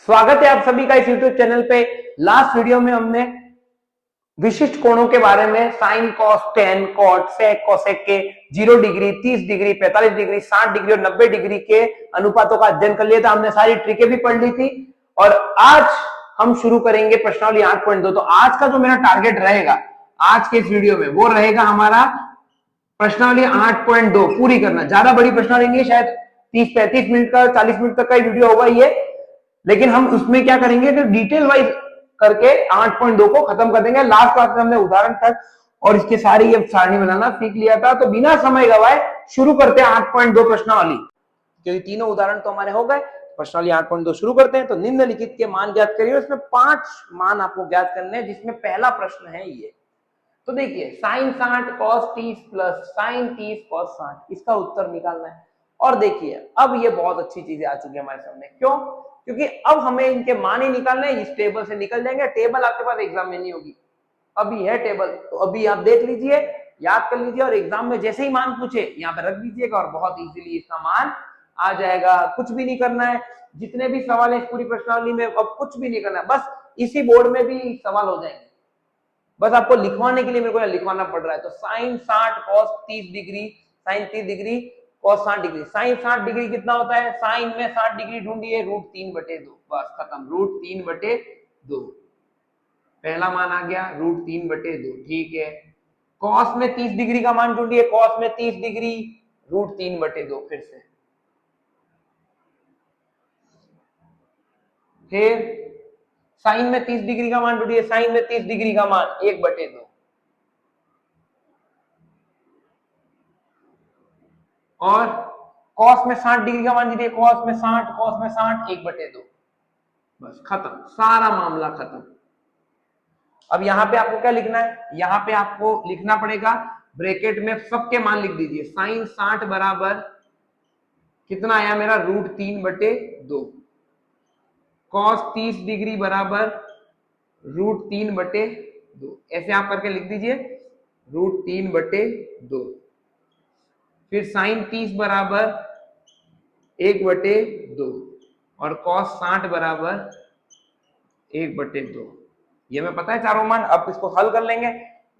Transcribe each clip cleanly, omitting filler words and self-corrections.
स्वागत है आप सभी का इस YouTube चैनल पे। लास्ट वीडियो में हमने विशिष्ट कोणों के बारे में साइन, कॉस, टेन, कॉट, सेक, कोसेक के 0 डिग्री, 30 डिग्री, 45 डिग्री, 60 डिग्री और 90 डिग्री के अनुपातों का अध्ययन कर लिया था। हमने सारी ट्रिकें भी पढ़ ली थी और आज हम शुरू करेंगे प्रश्नावली 8.2। तो आज का जो मेरा टारगेट रहेगा आज के इस वीडियो में वो रहेगा हमारा प्रश्नावली 8.2 पूरी करना। ज्यादा बड़ी प्रश्नावली नहीं है, शायद 30-35 मिनट का 40 मिनट तक का वीडियो होगा ये, लेकिन हम उसमें क्या करेंगे कि डिटेल वाइज करके 8.2 को खत्म कर देंगे। लास्ट क्लास में हमने उदाहरण तक और इसके सारी ये सारणी बनाना सीख लिया था। तो बिना समय गवाए शुरू करते हैं 8.2 प्रश्नावली, क्योंकि तीनों उदाहरण तो हमारे हो गए। प्रश्नावली 8.2 शुरू करते हैं। तो निम्नलिखित के मान ज्ञात करिए। इसमें 5 मान आपको ज्ञात करने हैं, जिसमें पहला प्रश्न है ये। तो देखिए sine 60 cos 30 plus sine 30 cos 60, इसका उत्तर निकालना है। और देखिए अब ये बहुत अच्छी चीजें आ चुकी है हमारे सामने। क्यों? क्योंकि अब हमें इनके मान ही निकालने हैं। इस टेबल से निकल जाएंगे। टेबल आपके पास एग्जाम में नहीं होगी, अभी है टेबल, तो अभी आप देख लीजिए, याद कर लीजिए और एग्जाम में जैसे ही मान पूछे यहाँ पे रख दीजिएगा और बहुत इजीली इसका मान आ जाएगा। कुछ भी नहीं करना है, जितने भी सवाल है इस पूरी प्रश्नावली में अब कुछ भी नहीं करना है, बस इसी बोर्ड में भी सवाल हो जाएंगे। बस आपको लिखवाने के लिए मेरे को लिखवाना पड़ रहा है। तो sine 60 cos 30 degree, sine 30 degree cos 60 degree. Sine 60 degree कितना होता है? साइन में 60 डिग्री ढूंढिए, √3/2। बस खत्म, √3/2। पहला मान आ गया √3/2। ठीक है। cos में 30 डिग्री का मान ढूंढिए, cos में 30 डिग्री √3/2। फिर साइन में 30 डिग्री का मान ढूंढिए, साइन में 30 डिग्री का मान 1/2। और cos में 60 डिग्री का मान ढूंढिए, cos में 60 1/2। बस खत्म, सारा मामला खत्म। अब यहां पे आपको क्या लिखना है? यहां पे आपको लिखना पड़ेगा, ब्रैकेट में सबके मान लिख दीजिए। साइन 60 बराबर कितना आया मेरा? √3/2। cos 30 डिग्री बराबर √3/2। ऐसे आप करके लिख दीजिए, √3/2। फिर साइन 30 बराबर 1/2 और cos 60 बराबर 1/2। ये हमें पता है चारों मान। अब इसको हल कर लेंगे।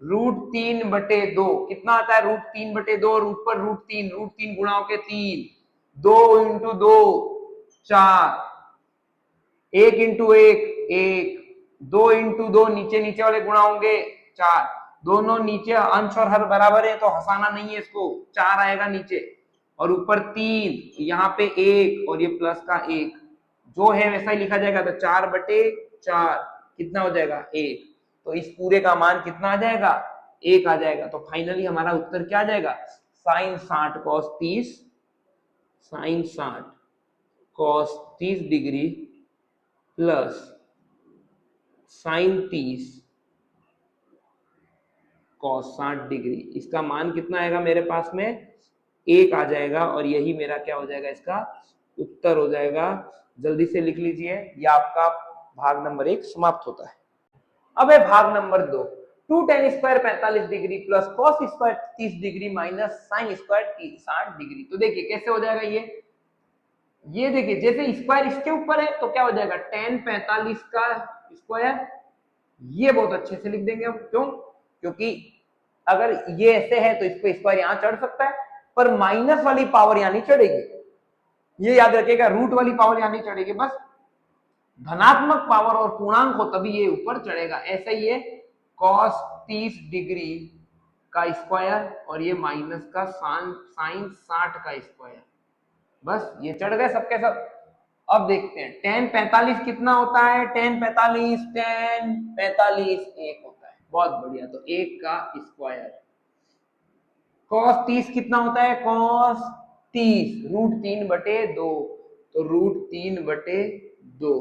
√3/2 कितना आता है? √3/2, रूट पर √3 गुणा होके 3, 2 × 2 4, 1 × 1 1, 2 × 2 नीचे वाले गुणा होंगे 4। दोनों नीचे अंश और हर बराबर है तो हंसाना नहीं है इसको, 4 आएगा नीचे और ऊपर 3, यहाँ पे 1 और ये प्लस का 1 जो है वैसा ही लिखा जाएगा। तो 4/4 कितना हो जाएगा? 1। तो इस पूरे का मान कितना आ जाएगा? 1 आ जाएगा। तो फाइनली हमारा उत्तर क्या आ जाएगा? Sine 60 cos 30, sine 60 cos 30 degree plus sine 30 cos 60 degree. इसका मान कितना आएगा मेरे पास में? 1 आ जाएगा और यही मेरा क्या हो जाएगा? इसका उत्तर हो जाएगा। जल्दी से लिख लीजिए, ये आपका भाग नंबर 1 समाप्त होता है। अब है भाग number 2। 2 tan square 45 degree plus cos square 30 degree minus sign square 60 degree. तो देखिए कैसे हो जाएगा ये देखिए, जैसे स्क्वायर इसके ऊपर है तो क्या हो जाएगा? tan 45 का स्क्वायर। ये बहुत अच्छे से लिख देंगे हम। क्यों? क्योंकि अगर ये ऐसे है तो इसको स्क्वायर यहां चढ़ सकता है, पर माइनस वाली पावर यहां नहीं चढ़ेगी। ये याद रखिएगा, रूट वाली पावर यहां नहीं चढ़ेगी, बस धनात्मक पावर और पूर्णांक हो तभी ये ऊपर चढ़ेगा। ऐसे ही ये cos 30 डिग्री का स्क्वायर और ये माइनस का साइन 60 का स्क्वायर। बस ये चढ़ गए सबके सब। अब देखते हैं tan 45 कितना होता है? tan 45 1 होता है। बहुत बढ़िया। तो 1 का स्क्वायर। cos 30 कितना होता है? cos 30 √3/2। तो √3/2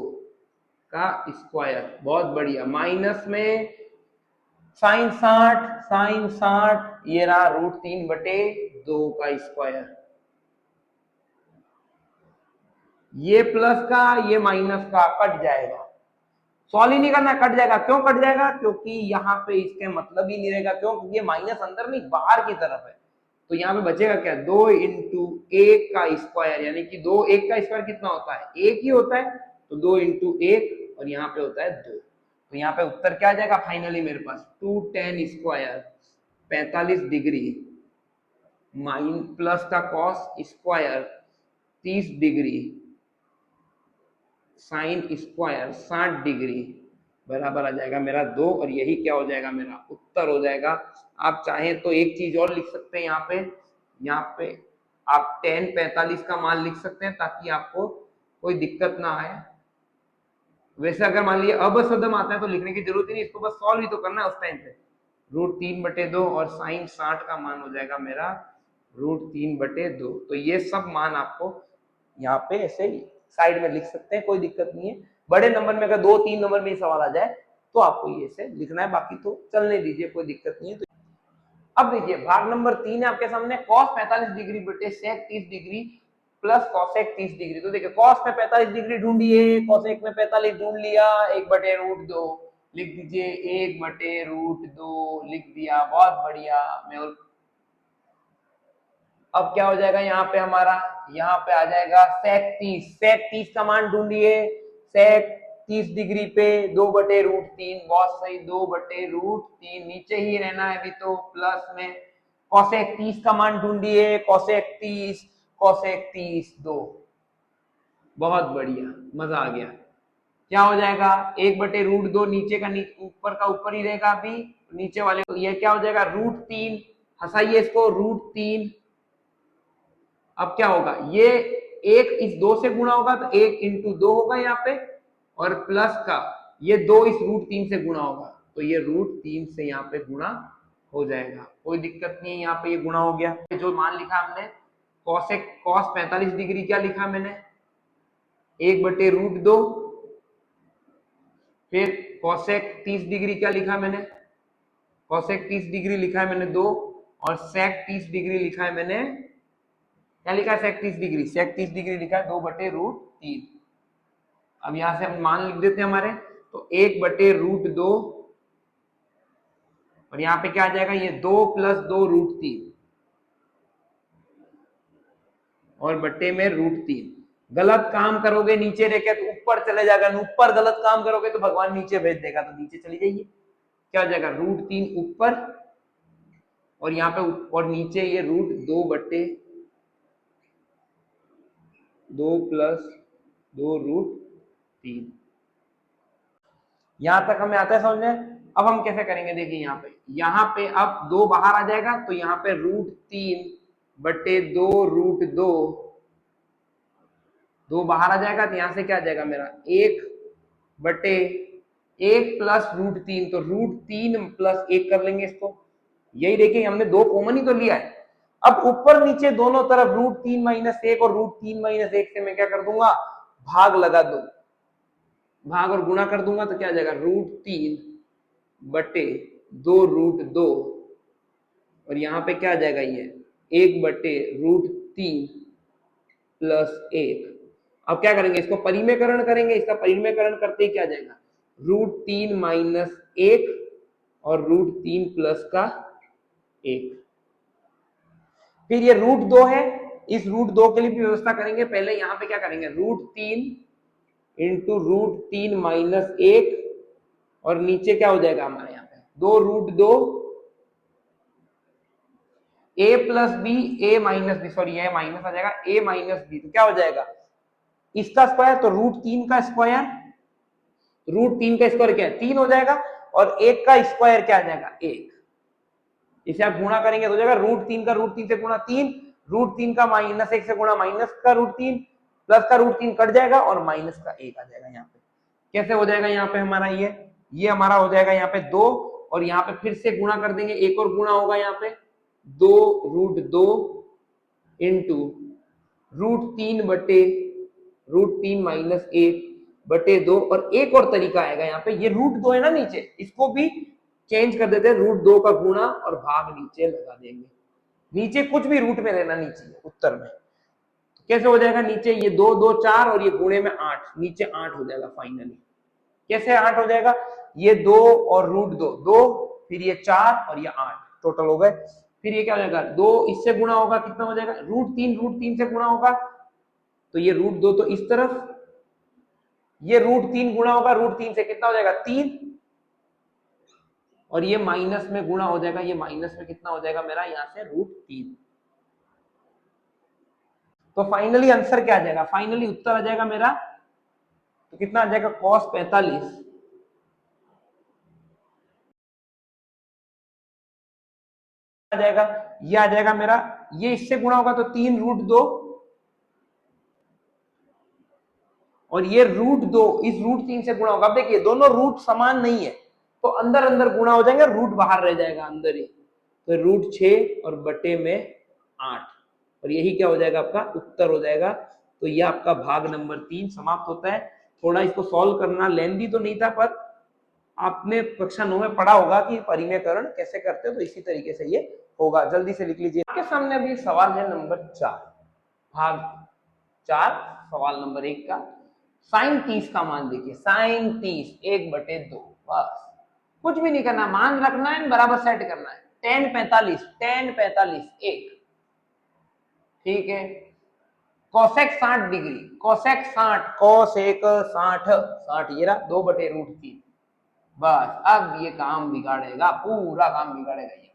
का स्क्वायर। बहुत बढ़िया। माइनस में साइन 60 ये रहा √3/2 का स्क्वायर। ये प्लस का ये माइनस का कट जाएगा। सॉल्व ही नहीं करना, कट जाएगा। क्यों कट जाएगा? क्योंकि यहाँ पे इसके मतलब ही नहीं रहेगा। क्यों? क्योंकि ये माइनस अंदर नहीं बाहर की तरफ है। तो यहाँ पे बचेगा क्या? 2 × 1 का स्क्वायर, यानी कि 1 का स्क्वायर कितना होता है? 1 ही होता है। तो 2 इंटू 1 और यहाँ पे होता है 2। तो यहाँ पे उत्तर क्या आ जाएगा फाइनली मेरे पास 2 tan square 45 degree minus plus का cos square 30 degree sine square 60 degree बराबर आ जाएगा मेरा 2 और यही क्या हो जाएगा मेरा उत्तर हो जाएगा। आप चाहें तो एक चीज और लिख सकते हैं यहाँ पे आप tan 45 का मान लिख सकते हैं ताकि आपको कोई दिक्कत ना आए। वैसे अगर मान लीजिए अबसदम आता है तो लिखने की जरूरत ही नहीं, इसको बस सॉल्व ही तो करना है उस टाइम पे। √3/2 और साइन 60 का मान हो जाएगा मेरा √3/2। तो ये सब मान आपको यहाँ पे ऐसे साइड में लिख सकते हैं, कोई दिक्कत नहीं है। बड़े नंबर में अगर 2-3 नंबर में सवाल आ जाए तो आपको ये ऐसे लिखना है, बाकी तो चलने दीजिए, कोई दिक्कत नहीं है। तो अब देखिए भाग नंबर 3 है आपके सामने, cos 45 डिग्री बटे sec 30 degree plus cosec 30 degree. तो देखिए cos में 45 डिग्री ढूंढिए, cosec में 45 ढूंढ लिया, 1/√2 लिख दीजिए, 1/√2 लिख दिया, बहुत बढ़िया। मैं और अब क्या हो जाएगा यहाँ पे हमारा, यहाँ पे आ जाएगा sec 30 का मान ढूंढिए, sec 30 डिग्री पे 2/√3, बहुत सही, 2/√3 नीचे ही रहना है अभी तो प्लस में। cosec 30 का मान ढूंढिए, cosec 30 2, बहुत बढ़िया, मजा आ गया। क्या हो जाएगा 1/√2 नीचे का ऊपर का ऊपर ही रहेगा अभी, नीचे वाले को ये क्या हो जाएगा √3, हंसाइए इसको, √3। अब क्या होगा, ये 1 इस 2 से गुणा होगा तो 1 × 2 होगा यहाँ पे, और प्लस का ये 2 इस √3 से गुणा होगा तो ये √3 से यहाँ पे गुणा हो जाएगा, कोई दिक्कत नहीं है। यहाँ पे ये गुणा हो गया। जो मान लिखा हमने cos 45 डिग्री क्या लिखा मैंने, 1/√2, फिर cosec 30 डिग्री क्या लिखा मैंने, cosec 30 डिग्री लिखा है मैंने 2, और sec 30 डिग्री लिखा है मैंने, क्या लिखा है sec 30 डिग्री, sec 30 डिग्री लिखा है 2/√3। अब यहां से हम मान लिख देते हैं हमारे, तो 1/√2 और यहाँ पे क्या आ जाएगा, ये 2 + 2√3 और बट्टे में √3। गलत काम करोगे नीचे रह के तो ऊपर चले जाएगा, ऊपर गलत काम करोगे तो भगवान नीचे भेज देगा, तो नीचे चली जाइए। क्या हो जाएगा, √3 ऊपर और यहाँ पे और नीचे ये √2/2 + 2√3। यहां तक हमें आता है समझ में। अब हम कैसे करेंगे, देखिए यहाँ पे अब 2 बाहर आ जाएगा तो यहाँ पे √3/2√2 2 बाहर आ जाएगा तो यहां से क्या आ जाएगा मेरा 1/1 + √3, तो √3 + 1 कर लेंगे इसको। यही देखिए हमने 2 कॉमन ही तो लिया है। अब ऊपर नीचे दोनों तरफ √3 - 1 और √3 - 1 से मैं क्या कर दूंगा, भाग लगा दो, भाग और गुणा कर दूंगा तो क्या आ जाएगा √3/2√2 और यहाँ पे क्या आ जाएगा, ये 1/√3 + 1। अब क्या करेंगे, इसको परिमेयकरण करेंगे। इसका परिमेयकरण करते ही क्या आ जाएगा, √3 - 1 और √3 + का 1। फिर ये √2 है, इस √2 के लिए भी व्यवस्था करेंगे। पहले यहाँ पे क्या करेंगे, √3 × √3 - 1 और नीचे क्या हो जाएगा हमारे यहाँ पे 2√2 a + b a - b, sorry ये माइनस आ जाएगा, a - b, तो क्या हो जाएगा इसका स्क्वायर, तो √3 का स्क्वायर, √3 का स्क्वायर क्या है 3 हो जाएगा, और 1 का स्क्वायर क्या आ जाएगा 1। इसे आप गुणा करेंगे तो हो जाएगा √3 का √3 से गुणा 3, √3 का -1 से गुणा माइनस का √3, प्लस का √3 कट जाएगा और माइनस का 1 आ जाएगा। यहाँ पे कैसे हो जाएगा, यहाँ पे हमारा ये हमारा हो जाएगा यहाँ पे 2, और यहाँ पे फिर से गुणा कर देंगे, एक और गुणा होगा यहाँ पे 2√2 × √3/√3 - 1/2, और एक और तरीका आएगा यहाँ पे, ये √2 है ना नीचे, इसको भी चेंज कर देते हैं, √2 का गुणा और भाग नीचे लगा देंगे। नीचे कुछ भी रूट में रहना नहीं चाहिए उत्तर में। कैसे हो जाएगा, नीचे ये 2 2 4 और ये गुणे में 8, नीचे 8 हो जाएगा फाइनली। कैसे 8 हो जाएगा, ये 2 और √2 2, फिर ये 4 और ये 8 टोटल हो गए। फिर ये क्या हो जाएगा, 2 इससे गुणा होगा, कितना हो जाएगा, √3 से गुणा होगा, तो ये √2 तो इस तरफ, ये √3 गुणा होगा √3 से, कितना हो जाएगा 3, और ये माइनस में गुणा हो जाएगा, ये माइनस में कितना हो जाएगा मेरा यहां से √3। तो फाइनली आंसर क्या आ जाएगा, फाइनली उत्तर आ जाएगा मेरा, तो कितना आ जाएगा cos 45 आ जाएगा, ये आ जाएगा मेरा, ये इससे गुणा होगा तो 3√2, और ये √2 इस √3 से गुणा होगा। अब देखिए दोनों रूट समान नहीं है, तो अंदर अंदर गुणा हो जाएंगे, रूट बाहर रह जाएगा अंदर ही, तो √6 और बटे में 8, और यही क्या हो जाएगा आपका उत्तर हो जाएगा। तो ये आपका भाग नंबर 3 समाप्त होता है। थोड़ा इसको सॉल्व करना लेंदी तो नहीं था, पर आपने कक्षा 9 में पढ़ा होगा कि परिमेयकरण कैसे करते हो, तो इसी तरीके से ये होगा। जल्दी से लिख लीजिए। आपके सामने अभी सवाल है नंबर 4, भाग 4 सवाल नंबर 1 का। साइन 30 का मान देखिए, साइन 30 1/2, बस कुछ भी नहीं करना, मान रखना है, बराबर सेट करना है। tan 45 1, ठीक है। कोसेक 60 डिग्री, कोसेक 60, कोसेक 60 ये रहा 2/√3, बस अब ये काम बिगाड़ेगा, पूरा काम बिगाड़ेगा ये,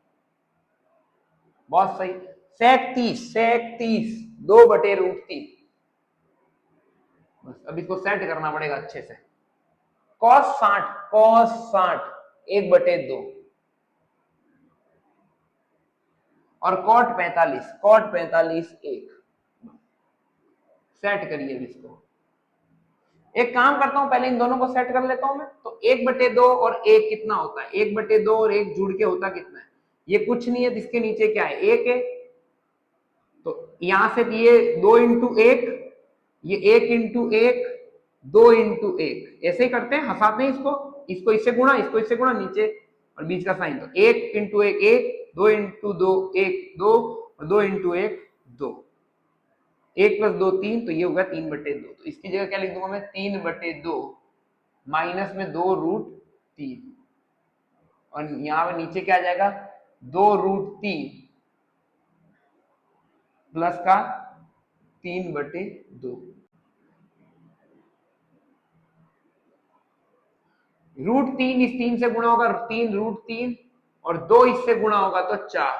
बहुत सही। सेक 30 2/√3, बस अब इसको सेट करना पड़ेगा अच्छे से। cos 60 1/2, और cot 45 1, सेट करिए इसको। एक काम करता हूं, पहले इन दोनों को सेट कर लेता हूं मैं। तो 1/2 और 1 कितना होता है, 1/2 और 1 जुड़ के होता कितना है, ये कुछ नहीं है, इसके नीचे क्या है 1 है, तो यहां से ये 2 × 1, ये 1 × 1 2 × 1, ऐसे ही करते हैं, हंसाते हैं इसको इससे गुणा, इसको इससे गुणा, नीचे और बीच का साइन, तो 1 × 1 1, 2 × 2 1 2, और 2 × 1 2, 1 + 2 3, तो ये होगा 3/2। तो इसकी जगह क्या लिख दूंगा मैं 3/2 माइनस में 2√3, और यहां पे नीचे क्या आ जाएगा 2√3 प्लस का 3/2। √3 इस 3 से गुणा होगा 3√3, और 2 इससे गुणा होगा तो 4,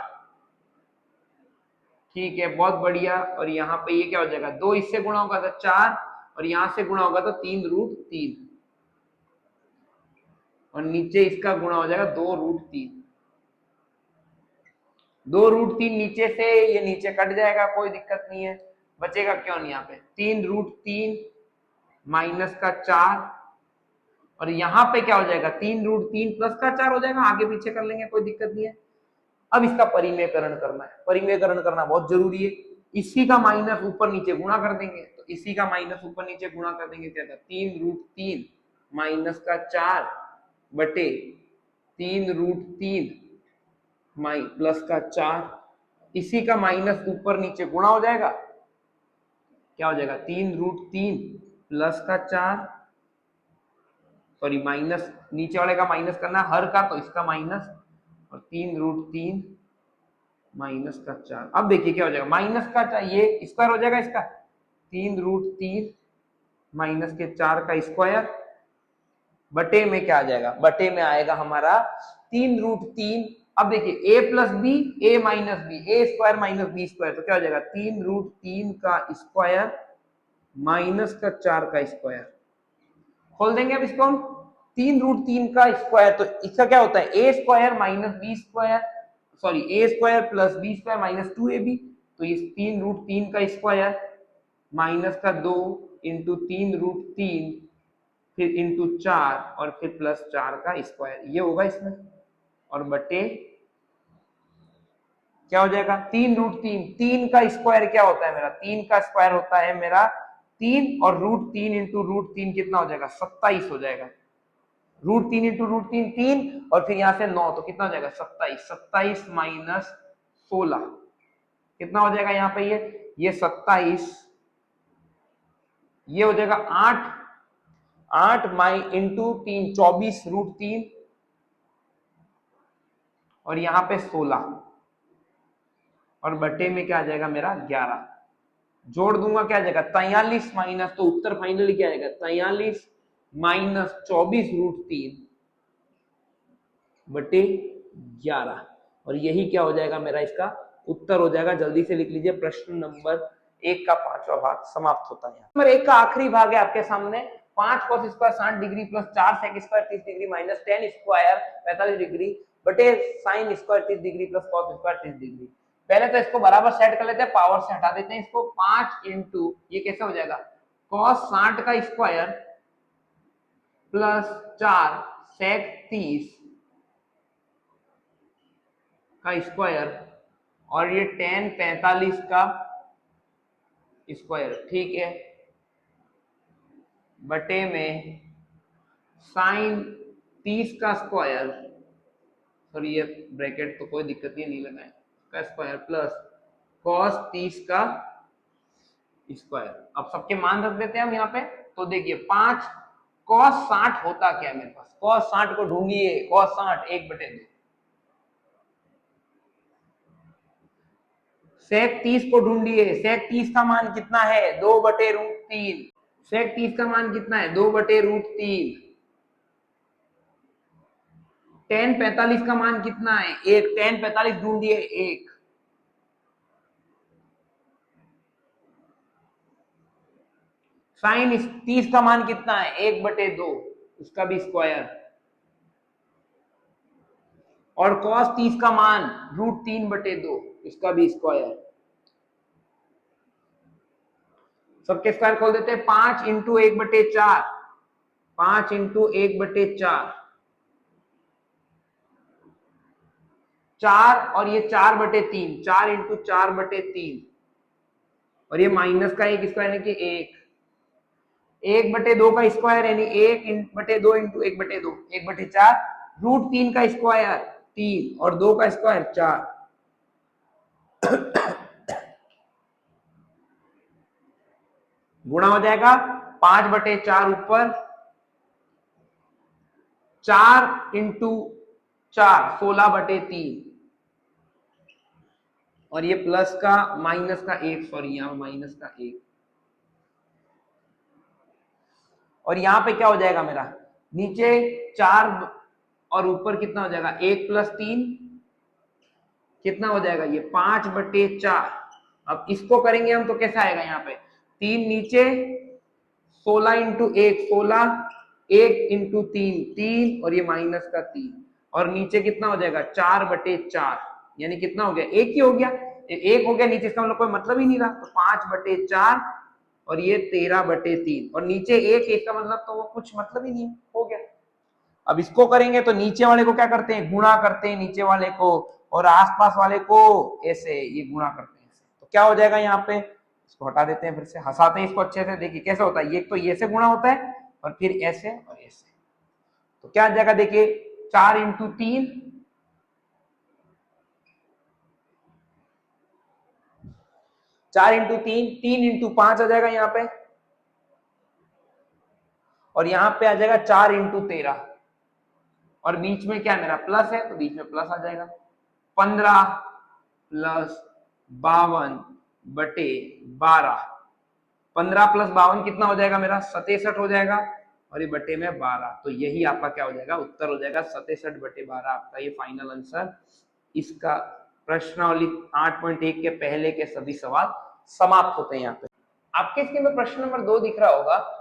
ठीक है, बहुत बढ़िया। और यहाँ पे ये क्या हो जाएगा 2 इससे गुणा होगा तो 4, और यहां से गुणा होगा तो 3√3, और नीचे इसका गुणा हो जाएगा 2√3, 2√3 नीचे से, ये नीचे कट जाएगा, कोई दिक्कत नहीं है, बचेगा क्यों नहीं यहाँ पे 3√3 माइनस का 4, और यहाँ पे क्या हो जाएगा 3√3 प्लस का 4 हो जाएगा, आगे पीछे कर लेंगे, कोई दिक्कत नहीं है। अब इसका परिमेयकरण करना है, परिमेयकरण करना बहुत जरूरी है। इसी का माइनस ऊपर नीचे गुणा कर देंगे, तो इसी का माइनस ऊपर नीचे गुणा कर देंगे, क्या था 3√3 माइनस का 4 बटे 3√3 प्लस का 4, इसी का माइनस ऊपर नीचे गुणा हो जाएगा, क्या हो जाएगा 3√3 प्लस का 4, सॉरी माइनस, नीचे वाले का माइनस करना हर का, तो इसका माइनस, और 3√3 माइनस का 4। अब देखिए क्या हो जाएगा, माइनस का 4 ये स्क्वायर हो जाएगा इसका, 3√3 माइनस के 4 का स्क्वायर, बटे में क्या आ जाएगा, बटे में आएगा हमारा 3√3। अब देखिए a plus B, a minus B, a square minus B square, तो क्या हो जाएगा 3√3 का स्क्वायर माइनस का 4 का स्क्वायर। खोल देंगे अब इसको हम, 3√3 का स्क्वायर, तो इसका क्या होता है a square minus B square, sorry a square plus B square minus 2ab, तो ये 3√3 का स्क्वायर माइनस का 2 इंटू 3√3 फिर इंटू 4 और फिर प्लस 4 का स्क्वायर, ये होगा इसमें, और बटे क्या हो जाएगा 3√3, 3 का स्क्वायर क्या होता है मेरा, 3 का स्क्वायर होता है मेरा 3, और √3 इंटू √3 कितना हो जाएगा 27 हो जाएगा, √3 इंटू √3 3, और फिर यहां से 9, तो कितना हो जाएगा 27, 27 माइनस 16 कितना हो जाएगा यहाँ पे, ये 27, ये हो जाएगा 8 माइ इंटू 3 24 √3, और यहां पे 16, और बटे में क्या आ जाएगा मेरा 11, जोड़ दूंगा क्या आ जाएगा 43 माइनस, तो उत्तर फाइनली क्या आएगा 43 माइनस 24√3 बटे 11। और यही क्या हो जाएगा मेरा इसका उत्तर हो जाएगा। जल्दी से लिख लीजिए, प्रश्न नंबर 1 का 5वां भाग समाप्त होता है। नंबर 1 का आखिरी भाग है आपके सामने। 5 cos square 60 degree plus 4 sec square 30 degree minus 10 square 45 degree बटे sin square 30 degree plus cos square 30 degree. पहले तो इसको बराबर सेट कर लेते हैं, पावर से हटा देते हैं इसको। 5 इंटू ये कैसे हो जाएगा, cos 60 का स्क्वायर प्लस 4 sec 30 का स्क्वायर और ये tan 45 का स्क्वायर, ठीक है, बटे में sin 30 का स्क्वायर, सॉरी ये ब्रैकेट तो कोई दिक्कत नहीं लगाए, का स्क्वायर प्लस cos 30 का स्क्वायर। अब सबके मान रख देते हैं हम यहाँ पे। तो देखिए 5 cos 60 होता क्या है मेरे पास, cos 60 को ढूंढिए, cos 60 1/2, sec 30 को ढूंढिए, sec 30 का मान कितना है 2/√3, sec 30 का मान कितना है 2/√3, tan 45 का मान कितना है 1, tan 45 ढूंढिए 1, sin 30 का मान कितना है 1/2, उसका भी स्क्वायर, और cos 30 का मान √3/2, इसका भी स्क्वायर। सबके स्क्वायर खोल देते हैं। 5 इंटू 1/4, 5 इंटू 1/4, 4 और ये 4/3, 4 इंटू 4/3, और ये माइनस का 1 स्क्वायर यानी कि 1/2 का स्क्वायर यानी 1/2 इंटू 1/2, 1/4, √3 का स्क्वायर 3 और 2 का स्क्वायर 4, गुणा हो जाएगा 5/4 ऊपर, 4 इंटू 4 16/3, और ये प्लस का माइनस का 1, सॉरी यहाँ माइनस का 1, और यहाँ पे क्या हो जाएगा मेरा, नीचे 4 और ऊपर कितना हो जाएगा 1 + 3 कितना हो जाएगा ये 5/4। अब इसको करेंगे हम तो कैसा आएगा, यहाँ पे 3 नीचे, 16 इंटू 1 16, 1 इंटू 3 3, और ये माइनस का 3, और नीचे कितना हो जाएगा 4/4, यानी कितना हो गया 1 ही हो गया, 1 हो गया नीचे, इसका मतलब कोई मतलब ही नहीं रहा। तो 5/4 और ये 13/3, और नीचे 1 1 का मतलब तो वो कुछ मतलब ही नहीं, हो गया। अब इसको करेंगे तो नीचे वाले को क्या करते हैं, गुणा करते हैं नीचे वाले को, और आसपास वाले को ऐसे ये गुणा करते हैं। तो क्या हो जाएगा यहाँ पे, इसको हटा देते हैं, फिर से हंसाते हैं इसको अच्छे से। देखिए कैसे होता है, ये तो ये से गुणा होता है और फिर ऐसे और ऐसे। तो क्या आ जाएगा, देखिए 4 इंटू 3, 4 इंटू 3, 3 इंटू 5 आ जाएगा यहाँ पे, और यहाँ पे आ जाएगा 4 इंटू 13, और बीच में क्या मेरा प्लस है तो बीच में प्लस आ जाएगा। 15 + 52/12, 15 + 52 कितना हो जाएगा मेरा 67 हो जाएगा, और ये बटे में 12। तो यही आपका क्या हो जाएगा, उत्तर हो जाएगा 67/12, आपका ये फाइनल आंसर। इसका प्रश्नावली 8.1 के पहले के सभी सवाल समाप्त होते हैं। यहाँ पे आपके स्क्रीन में प्रश्न नंबर 2 दिख रहा होगा।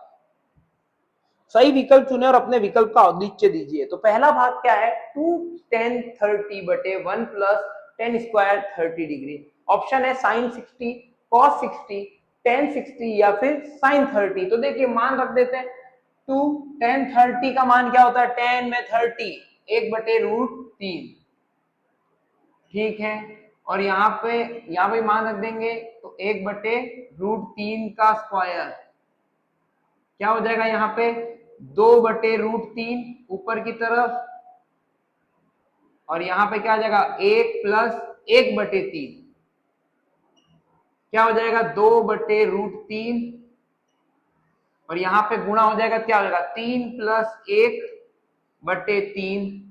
सही विकल्प चुने और अपने विकल्प का औचित्य दीजिए। तो पहला भाग क्या है, 2 tan 30/1 + tan square 30 degree. Option है sin 60, cos 60, tan 60 या फिर sin 30। तो देखिए मान रख देते हैं, 2 tan 30 का मान क्या होता है, tan में 30 1/√3, ठीक है, और यहाँ पे मान रख देंगे तो 1/√3 का स्क्वायर क्या हो जाएगा, यहाँ पे 2/√3 ऊपर की तरफ, और यहाँ पे क्या आ जाएगा 1 + 1/3, क्या हो जाएगा 2/√3, और यहाँ पे गुणा हो जाएगा, क्या हो जाएगा 3 + 1/3,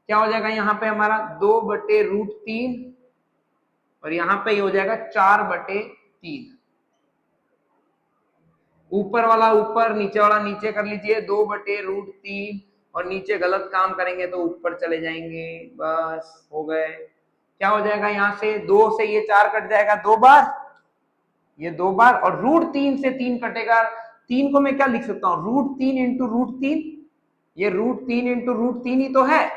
क्या हो जाएगा यहाँ पे हमारा 2/√3, और यहाँ पे ये हो जाएगा 4/3। ऊपर वाला ऊपर, नीचे वाला नीचे कर लीजिए, 2/√3, और नीचे गलत काम करेंगे तो ऊपर चले जाएंगे। बस हो गए। क्या हो जाएगा यहाँ से 2 से ये 4 कट जाएगा 2 बार, ये 2 बार, और √3 से 3 कटेगा। 3 को मैं क्या लिख सकता हूँ, √3 इंटू √3, ये √3 इंटू √3 ही तो है,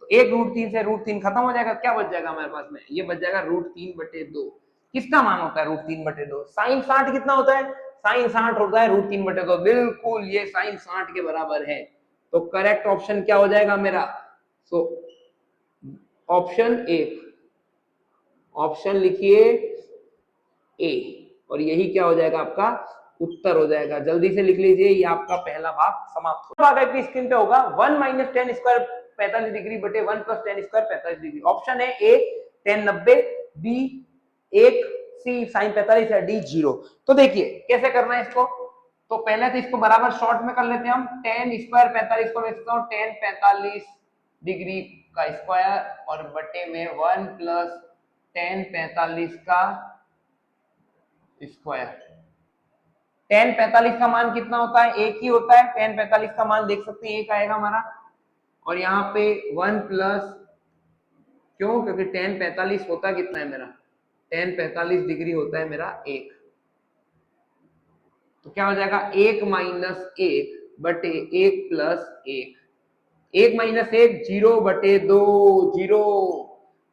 तो एक √3 से √3 खत्म हो जाएगा। क्या बच जाएगा हमारे पास में, ये बच जाएगा √3/2। किसका मान होता है √3/2? साइन 60 कितना होता है, साइन 60 होता है √3/2। बिल्कुल ये साइन 60 के बराबर है। तो करेक्ट ऑप्शन क्या हो जाएगा मेरा, सो ऑप्शन 1, ऑप्शन लिखिए ए, और यही क्या हो जाएगा आपका उत्तर हो जाएगा। जल्दी से लिख लीजिए, ये आपका पहला भाग समाप्त हो। भाग आपकी स्क्रीन पे होगा 1 - tan स्क्वायर 45 डिग्री बटे 1 + tan स्क्वायर 45 डिग्री। ऑप्शन है ए tan 90, बी 1, सी sin 45 है, डी 0। तो देखिए कैसे करना है इसको, तो पहले तो इसको बराबर शॉर्ट में कर लेते हैं हम। tan स्क्वायर 45 को मैं लिखता हूँ tan 45 डिग्री का स्क्वायर और बटे में 1 + tan 45 का स्क्वायर। tan 45 का मान कितना होता है, एक ही होता है। tan 45 का मान देख सकते हैं एक आएगा हमारा, और यहाँ पे 1 प्लस, क्यों, क्योंकि tan 45 होता कितना है मेरा, tan 45 डिग्री होता है मेरा 1, तो क्या हो जाएगा 1 - 1 बटे 1 + 1, 1 - 1 0/2, 0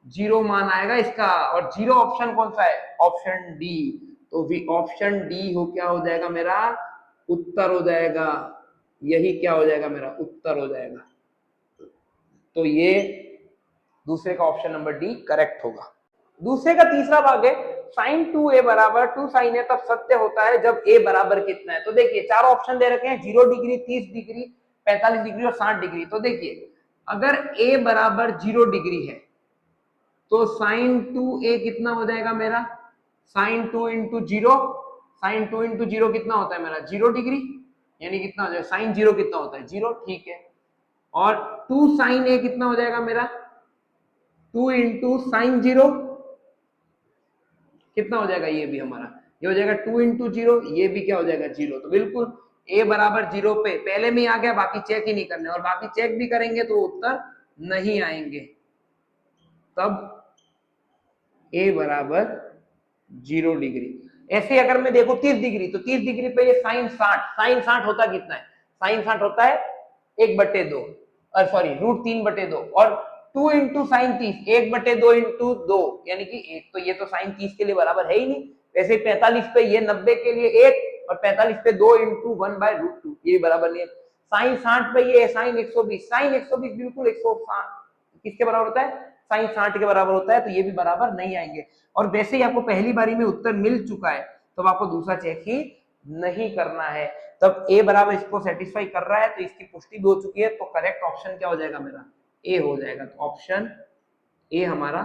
0 मान आएगा इसका, और 0 ऑप्शन कौन सा है, ऑप्शन डी। तो ऑप्शन डी हो क्या हो जाएगा मेरा उत्तर हो जाएगा, यही क्या हो जाएगा मेरा उत्तर हो जाएगा। तो ये दूसरे का ऑप्शन नंबर डी करेक्ट होगा। दूसरे का तीसरा भाग है sin 2a बराबर 2 sin a तब सत्य होता है जब a बराबर कितना है। तो देखिए चार ऑप्शन दे रखे हैं, 0 डिग्री, 30 डिग्री, 45 डिग्री और 60 डिग्री। तो देखिए अगर a बराबर 0 डिग्री है तो sin 2a कितना हो जाएगा मेरा, sin 2 इंटू 0, sin 2 इंटू 0 कितना होता है मेरा 0 डिग्री, यानी कितना हो जाएगा sin 0 कितना होता है 0, ठीक है। और 2 sin a कितना हो जाएगा मेरा 2 इंटू sin 0 कितना हो जाएगा, ये भी हमारा ये हो जाएगा 2 इंटू 0, ये भी क्या हो जाएगा 0। तो बिल्कुल a बराबर 0 पे पहले में आ गया, बाकी चेक ही नहीं करने, और बाकी चेक भी करेंगे तो उत्तर नहीं आएंगे। तब a बराबर 0 डिग्री। ऐसे अगर मैं देखो 30 डिग्री, तो 30 डिग्री पे ये साइन 60, साइन 60 होता कितना है, साइन 60 होता है 1/2, और सॉरी √3/2, और 2 इंटू साइन 30 1/2 इंटू 2 यानी कि 1, तो ये तो साइन 30 के लिए बराबर है ही नहीं। वैसे 45 पे ये 90 के लिए 1, और 45 पे 2 इंटू 1/√2, ये बराबर नहीं है। साइन 60 पे ये साइन 120, साइन 120 बिल्कुल 160 किसके बराबर होता है, साइन 60 के बराबर होता है, तो ये भी बराबर नहीं आएंगे। और वैसे ही आपको पहली बारी में उत्तर मिल चुका है, तो आपको दूसरा चेक ही नहीं करना है। तब ए बराबर इसको सेटिस्फाई कर रहा है, तो इसकी पुष्टि भी हो चुकी है, तो करेक्ट ऑप्शन क्या हो जाएगा मेरा ए हो जाएगा। तो ऑप्शन ए हमारा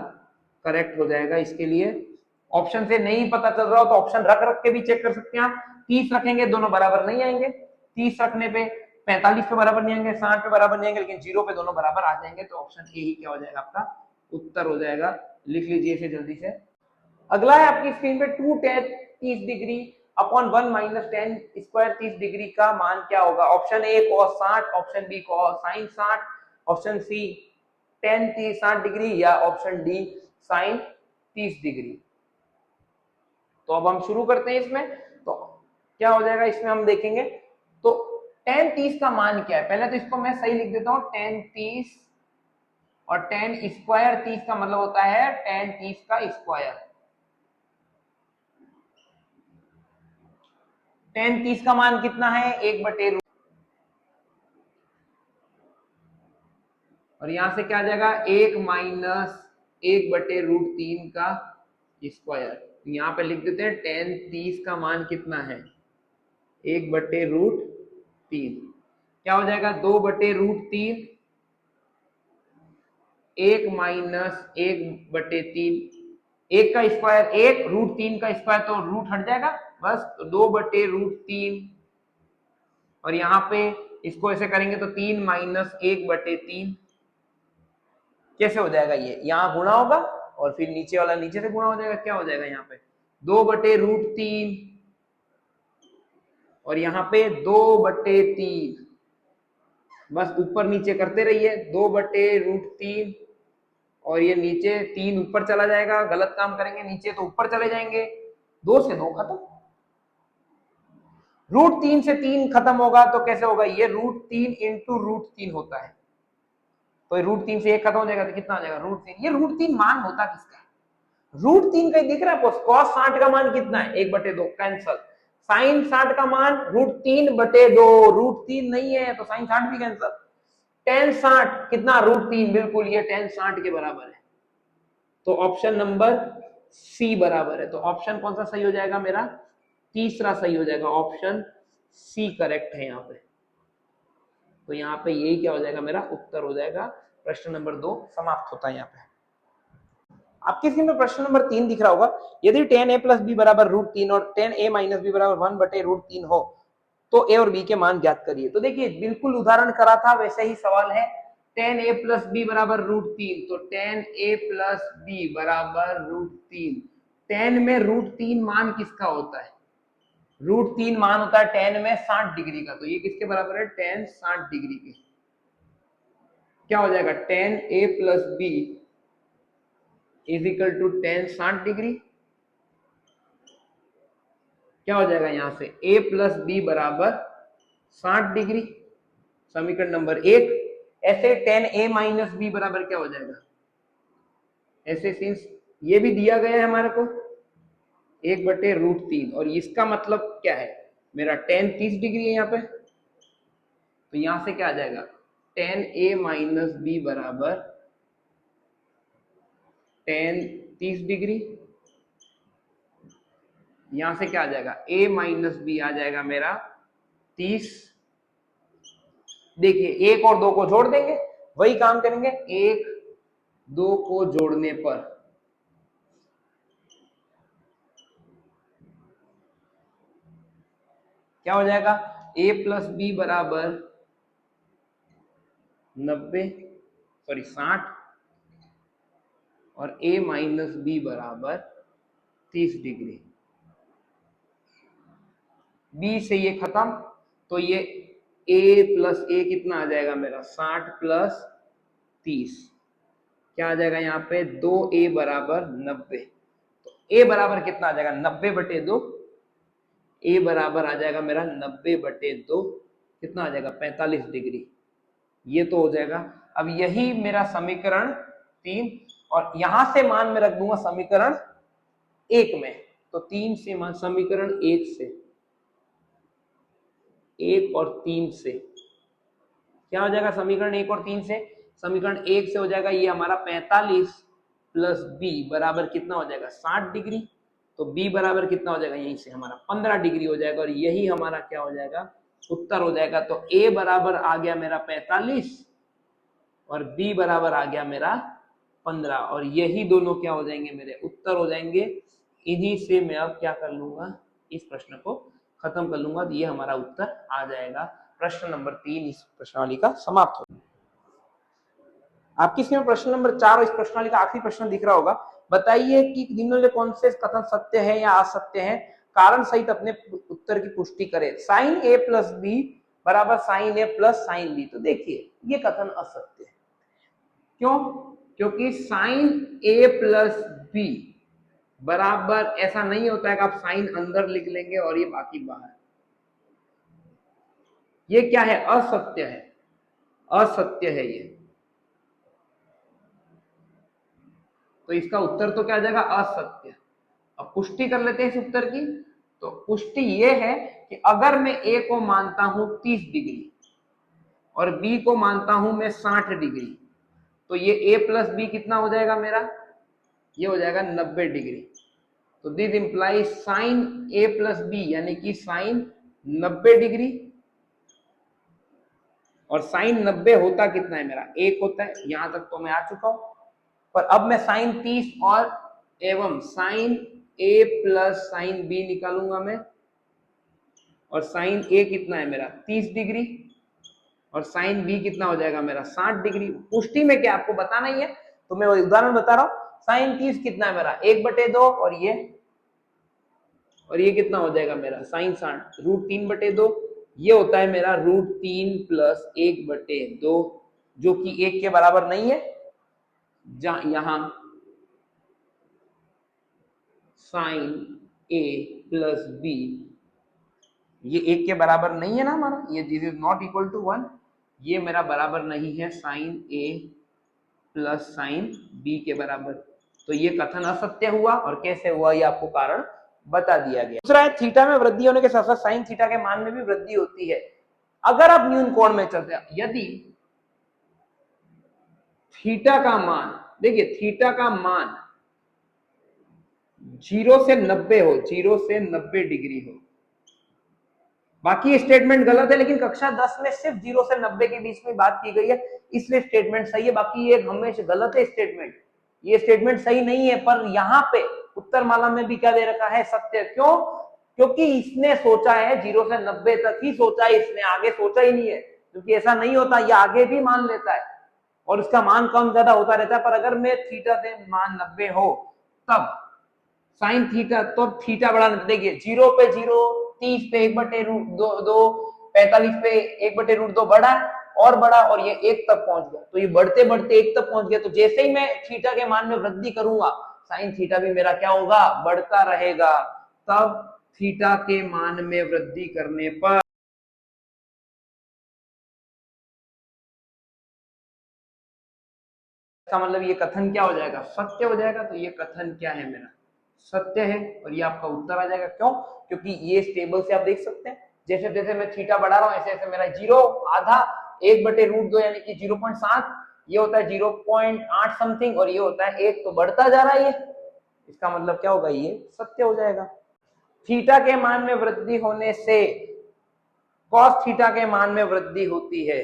करेक्ट हो जाएगा। इसके लिए ऑप्शन से नहीं पता चल रहा हो तो ऑप्शन रख रख के भी चेक कर सकते हैं आप। 30 रखेंगे दोनों बराबर नहीं आएंगे, 30 रखने पे 45 पे बराबर नहीं आएंगे, 60 पे बराबर नहीं आएंगे, लेकिन 0 पे दोनों बराबर आ जाएंगे। तो ऑप्शन ए ही क्या हो जाएगा आपका उत्तर हो जाएगा। लिख लीजिए इसे जल्दी से। अगला है आपकी स्क्रीन पे 2 tan 30 degree upon 1 - tan square 30 degree का मान क्या होगा। Option A cos 60, option B cos sin 60, option C tan 60 degree, या ऑप्शन डी sin 30 डिग्री। तो अब हम शुरू करते हैं इसमें। तो क्या हो जाएगा इसमें हम देखेंगे। तो tan 30 का मान क्या है, पहले तो इसको मैं सही लिख देता हूं, tan 30, और tan स्क्वायर 30 का मतलब होता है tan 30 का स्क्वायर। tan 30 का मान कितना है 1/√, और यहां से क्या आ जाएगा 1 - 1/√3 का स्क्वायर। यहां पे लिख देते हैं tan 30 का मान कितना है 1/√3, क्या हो जाएगा 2/√3, 1 - 1/3, 1 का स्क्वायर 1, √3 का स्क्वायर तो रूट हट जाएगा बस, तो 2/√3, और यहाँ पे इसको ऐसे करेंगे तो 3 - 1/3 कैसे हो जाएगा, ये यहाँ गुणा होगा और फिर नीचे वाला नीचे से गुणा हो जाएगा। क्या हो जाएगा यहाँ पे 2/√3, और यहाँ पे 2/3, बस ऊपर नीचे करते रहिए, 2/√3, और ये नीचे 3 ऊपर चला जाएगा, गलत काम करेंगे नीचे तो ऊपर चले जाएंगे, 2 से 2 खत्म। √3 से 3 खत्म होगा तो कैसे होगा, ये √3 इंटू √3 होता है, तो √3 से 1 खत्म हो जाएगा तो कितना हो जाएगा √3। ये √3 मान होता किसका है, √3 कहीं दिख रहा है आपको, cos 60 का मान कितना है 1/2, कैंसल। sin 60 का मान √3/2, √3 नहीं है तो sin 60 भी कैंसल। tan 60 कितना √3, बिल्कुल ये tan 60 के बराबर है, तो ऑप्शन नंबर सी बराबर है। तो ऑप्शन कौन सा सही हो जाएगा मेरा, तीसरा सही हो जाएगा, ऑप्शन सी करेक्ट है यहाँ पे। तो यहाँ पे यही क्या हो जाएगा, मेरा उत्तर हो जाएगा। प्रश्न नंबर 2 समाप्त होता है यहाँ पे। आपके स्क्रीन में प्रश्न नंबर 3 दिख रहा होगा, यदि tan a + b = √3 और tan a - b = 1/√3 हो तो a और b के मान ज्ञात करिए। तो देखिए बिल्कुल उदाहरण करा था वैसे ही सवाल है, tan a + b = √3, तो tan a + b = √3। tan में √3 मान किसका होता है, √3 मान होता है tan में 60 डिग्री का, तो ये किसके बराबर है, tan 60 डिग्री के। क्या हो जाएगा, tan a + b = tan 60 degree. क्या हो जाएगा यहां से, a + b = 60 डिग्री, समीकरण नंबर 1। ऐसे tan a - b बराबर क्या हो जाएगा, ऐसे सिंस ये भी दिया गया है हमारे को 1/√3, और इसका मतलब क्या है, मेरा tan 30 डिग्री है यहाँ पे, तो यहां से क्या आ जाएगा, tan a - b = tan 30 degree. यहां से क्या आ जाएगा, a - b आ जाएगा मेरा 30। देखिए 1 और 2 को जोड़ देंगे, वही काम करेंगे, 1 2 को जोड़ने पर क्या हो जाएगा, a + b = 90 सॉरी 60 और a - b = 30 डिग्री। b से ये खत्म, तो ये a + a कितना आ जाएगा मेरा, 60 + 30, क्या आ जाएगा यहाँ पे, 2a = 90। तो a बराबर कितना आ जाएगा, 90/2, a बराबर आ जाएगा मेरा 90/2, कितना आ जाएगा, 45 डिग्री। ये तो हो जाएगा। अब यही मेरा समीकरण 3, और यहां से मान में रख दूंगा समीकरण 1 में, तो 3 से मान, समीकरण 1 से, 1 और 3 से क्या हो जाएगा, समीकरण 1 और 3 से, समीकरण 1 से हो जाएगा ये हमारा 45 + b बराबर कितना हो जाएगा, 60 डिग्री, तो b बराबर कितना हो जाएगा, यहीं से हमारा 15 डिग्री हो जाएगा, और यही हमारा क्या हो जाएगा, उत्तर हो जाएगा। तो a बराबर आ गया मेरा 45 और b बराबर आ गया मेरा 15, और यही दोनों क्या हो जाएंगे, मेरे उत्तर हो जाएंगे। इन्हीं से मैं अब क्या कर लूंगा, इस प्रश्न को खत्म कर लूंगा, तो ये हमारा उत्तर आ जाएगा। प्रश्न नंबर 3 इस प्रश्नावली का समाप्त हो। आपकी स्क्रीन में प्रश्न नंबर 4 और इस प्रश्नावली का आखिरी प्रश्न दिख रहा होगा, बताइए कि निम्नलिखित में कौन से कथन सत्य है या असत्य है, कारण सहित अपने उत्तर की पुष्टि करें। sin a + b = sin a + sin b, तो देखिए ये कथन असत्य है। क्यों, क्योंकि sin a + b बराबर ऐसा नहीं होता है कि आप साइन अंदर लिख लेंगे और ये बाकी बाहर, ये क्या है, असत्य है, असत्य है ये, तो इसका उत्तर तो क्या आ जाएगा, असत्य। अब पुष्टि कर लेते हैं इस उत्तर की, तो पुष्टि ये है कि अगर मैं a को मानता हूं 30 डिग्री और b को मानता हूं मैं 60 डिग्री, तो ये a + b कितना हो जाएगा मेरा, ये हो जाएगा 90 डिग्री। तो this implies sin a + b यानी कि sin 90 डिग्री, और sin 90 होता कितना है मेरा, 1 होता है। यहां तक तो मैं आ चुका हूं, पर अब मैं sin 30 और एवं sin a + sin b निकालूंगा मैं, और sin a कितना है मेरा 30 डिग्री और sin b कितना हो जाएगा मेरा 60 डिग्री। पुष्टि में क्या आपको बताना ही है, तो मैं उदाहरण बता रहा हूं, sin 30 कितना है मेरा 1/2, और ये और ये कितना हो जाएगा मेरा साइन 60 √3/2, ये होता है मेरा √3 + 1/2, जो कि 1 के बराबर नहीं है। यहां साइन A + B ये 1 के बराबर नहीं है ना हमारा, ये this is not equal to 1, ये मेरा बराबर नहीं है साइन A + साइन B के बराबर। तो ये कथन असत्य हुआ, और कैसे हुआ ये आपको कारण बता दिया गया। दूसरा है थीटा में वृद्धि होने के साथ साथ साइन थीटा के मान में भी वृद्धि होती है। अगर आप न्यून कोण में चलते हैं, यदि थीटा का मान, देखिए थीटा का मान 0 से 90 हो, 0 से 90 डिग्री हो, बाकी स्टेटमेंट गलत है, लेकिन कक्षा 10 में सिर्फ 0 से 90 के बीच में बात की गई है, इसलिए स्टेटमेंट सही है। बाकी ये हमेशा गलत है स्टेटमेंट, ये स्टेटमेंट सही नहीं है। पर यहाँ पे उत्तरमाला में भी क्या दे रखा है, सत्य। क्यों? क्योंकि इसने सोचा है 0 से 90 तक ही सोचा है, इसने आगे सोचा ही नहीं है, क्योंकि ऐसा नहीं होता, ये आगे भी मान लेता है और उसका मान कम ज्यादा होता रहता है। पर अगर मैं थीटा से मान 90 हो तब साइन थीटा, तो थीटा बढ़ा, देखिए 0 पे 0, 30 पे 1/√2, 45 पे 1/√2 बढ़ा और बढ़ा, और ये 1 तक पहुंच गया। तो ये बढ़ते बढ़ते 1 तक पहुंच गया। तो जैसे ही मैं थीटा के मान में वृद्धि करूंगा, साइन थीटा भी मेरा क्या होगा, बढ़ता रहेगा। तब थीटा के मान में वृद्धि करने पर इसका मतलब ये कथन क्या हो जाएगा, सत्य हो जाएगा। तो ये कथन क्या है मेरा, सत्य है, और ये आपका उत्तर आ जाएगा। क्यों? क्योंकि ये इस टेबल से आप देख सकते हैं, जैसे जैसे मैं थीटा बढ़ा रहा हूं ऐसे ऐसे मेरा 0 आधा 1/√2 यानी कि 0.7, ये होता है 0.8 समथिंग, और ये होता है 1, तो बढ़ता जा रहा है ये। इसका मतलब क्या होगा, ये सत्य हो जाएगा। थीटा के मान में वृद्धि होने से कॉस थीटा के मान में वृद्धि होती है।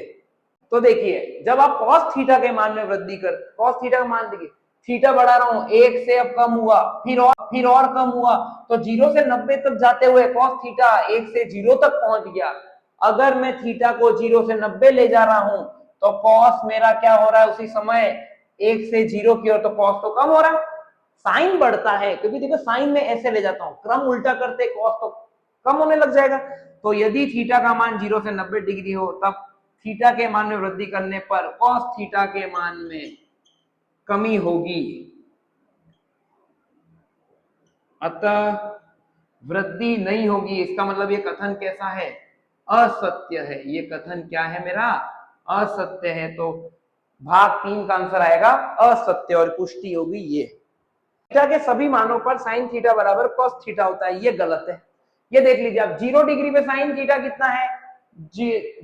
तो देखिए जब आप कॉस थीटा के मान में वृद्धि कर, कॉस थीटा का मान देखिए, थीटा बढ़ा रहा हूं, 1 से अब कम हुआ, फिर और कम हुआ, तो 0 से 90 तक जाते हुए कॉस थीटा 1 से 0 तक पहुंच गया। अगर मैं थीटा को 0 से 90 ले जा रहा हूं तो कॉस मेरा क्या हो रहा है उसी समय, 1 से 0 की ओर, तो कॉस तो कम हो रहा है, साइन बढ़ता है, क्योंकि देखो साइन में ऐसे ले जाता हूं, क्रम उल्टा करते कॉस तो कम होने लग जाएगा। तो यदि थीटा का मान 0 से 90 डिग्री हो, तब थीटा के मान में वृद्धि करने पर कॉस थीटा के मान में कमी होगी, अतः वृद्धि नहीं होगी। इसका मतलब ये कथन कैसा है, असत्य है। ये कथन क्या है मेरा, असत्य है। तो भाग 3 का आंसर आएगा असत्य, और पुष्टि होगी ये। थीटा के सभी मानों पर साइन थीटा बराबर कॉस थीटा होता है, ये गलत है। ये देख लीजिए आप, 0 डिग्री पे साइन थीटा कितना है,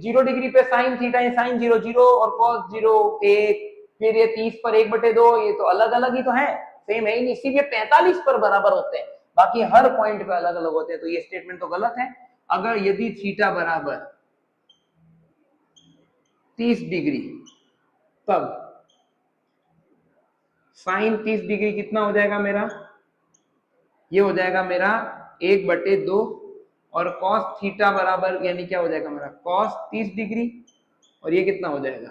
0 डिग्री पे साइन थीटा, साइन 0 0 और कॉस 0 1, फिर ये 30 पर 1/2, ये तो अलग अलग ही तो है, सेम है ही नहीं। सिर्फ ये 45 पर बराबर होते हैं, बाकी हर पॉइंट पे अलग अलग होते हैं। तो ये स्टेटमेंट तो गलत है। अगर यदि थीटा बराबर 30 डिग्री, तब साइन 30 डिग्री कितना हो जाएगा मेरा, ये हो जाएगा मेरा 1/2, और कॉस थीटा बराबर यानी क्या हो जाएगा मेरा, कॉस 30 डिग्री, और ये कितना हो जाएगा,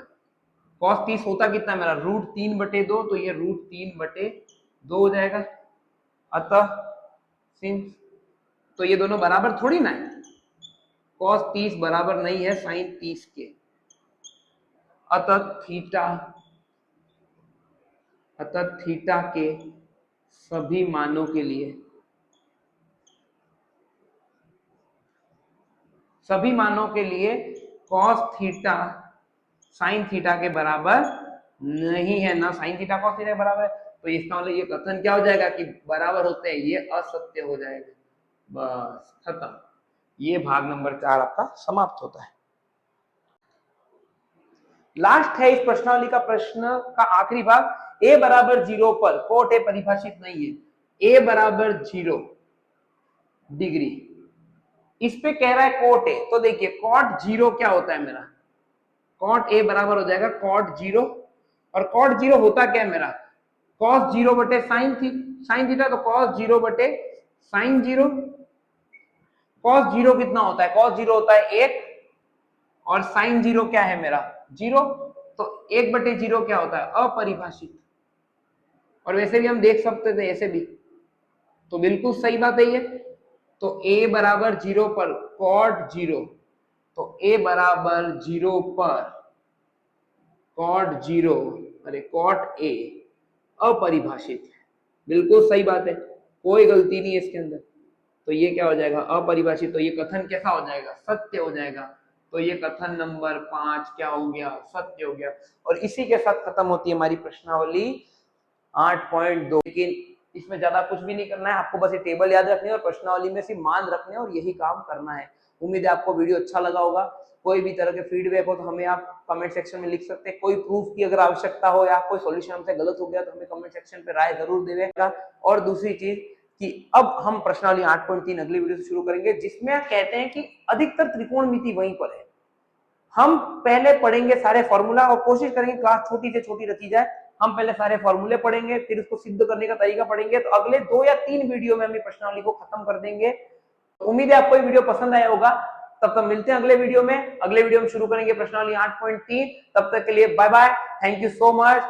कॉस 30 होता कितना मेरा, √3/2, तो ये √3/2 हो जाएगा। अतः सिंस, तो ये दोनों बराबर थोड़ी ना है, कॉस 30 बराबर नहीं है साइन 30 के। अतः थीटा के सभी मानों के लिए, कॉस थीटा साइन थीटा के बराबर नहीं है, ना साइन थीटा कॉस थीटा के बराबर है। तो इसका मतलब ये कथन क्या हो जाएगा कि बराबर होते हैं, ये असत्य हो जाएगा। बस खत्म, ये भाग नंबर 4 आपका समाप्त होता है। लास्ट है इस प्रश्नावली का प्रश्न का आखिरी भाग, a बराबर 0 पर कोट ए परिभाषित नहीं है। a बराबर 0 डिग्री, इस पे कह रहा है कोट ए, तो देखिए कॉट 0 क्या होता है मेरा, कॉट ए बराबर हो जाएगा कॉट 0, और कॉट 0 होता क्या है मेरा, कॉस 0 बटे साइन थीटा, तो कॉस 0 बटे साइन 0। कॉस 0 कितना होता है, कॉस 0 होता है 1, और साइन 0 क्या है मेरा 0, तो 1/0 क्या होता है, अपरिभाषित। और वैसे भी हम देख सकते थे ऐसे भी, तो बिल्कुल सही बात है ये। तो a बराबर 0 पर cot 0, तो a बराबर 0 पर cot 0, अरे cot a अपरिभाषित है। बिल्कुल सही बात है, कोई गलती नहीं है इसके अंदर। तो ये क्या हो जाएगा, अपरिभाषित। तो ये कथन कैसा हो जाएगा, सत्य हो जाएगा। तो ये कथन नंबर 5 क्या हो गया, सत्य हो गया। और इसी के साथ खत्म होती है हमारी प्रश्नावली 8.2। लेकिन इसमें ज्यादा कुछ भी नहीं करना है, आपको बस ये टेबल याद रखनी है और प्रश्नावली में सिर्फ मान रखने और यही काम करना है। उम्मीद है आपको वीडियो अच्छा लगा होगा। कोई भी तरह के फीडबैक हो तो हमें आप कमेंट सेक्शन में लिख सकते हैं। कोई प्रूफ की अगर आवश्यकता हो या कोई सॉल्यूशन हमसे गलत हो गया तो हमें कमेंट सेक्शन पे राय जरूर देगा। और दूसरी चीज कि अब हम प्रश्नावली 8.3 अगली वीडियो से शुरू करेंगे, जिसमें कहते हैं कि अधिकतर त्रिकोणमिति वहीं पर है। हम पहले पढ़ेंगे सारे फॉर्मूला और कोशिश करेंगे क्लास छोटी से छोटी रखी जाए। हम पहले सारे फॉर्मूले पढ़ेंगे, फिर उसको सिद्ध करने का तरीका पढ़ेंगे। तो अगले 2 या 3 वीडियो में हम प्रश्नावली को खत्म कर देंगे। उम्मीद है आपको ये वीडियो पसंद आया होगा। तब तक मिलते हैं अगले वीडियो में। अगले वीडियो में शुरू करेंगे प्रश्नावली 8.3। तब तक के लिए bye bye, thank you so much.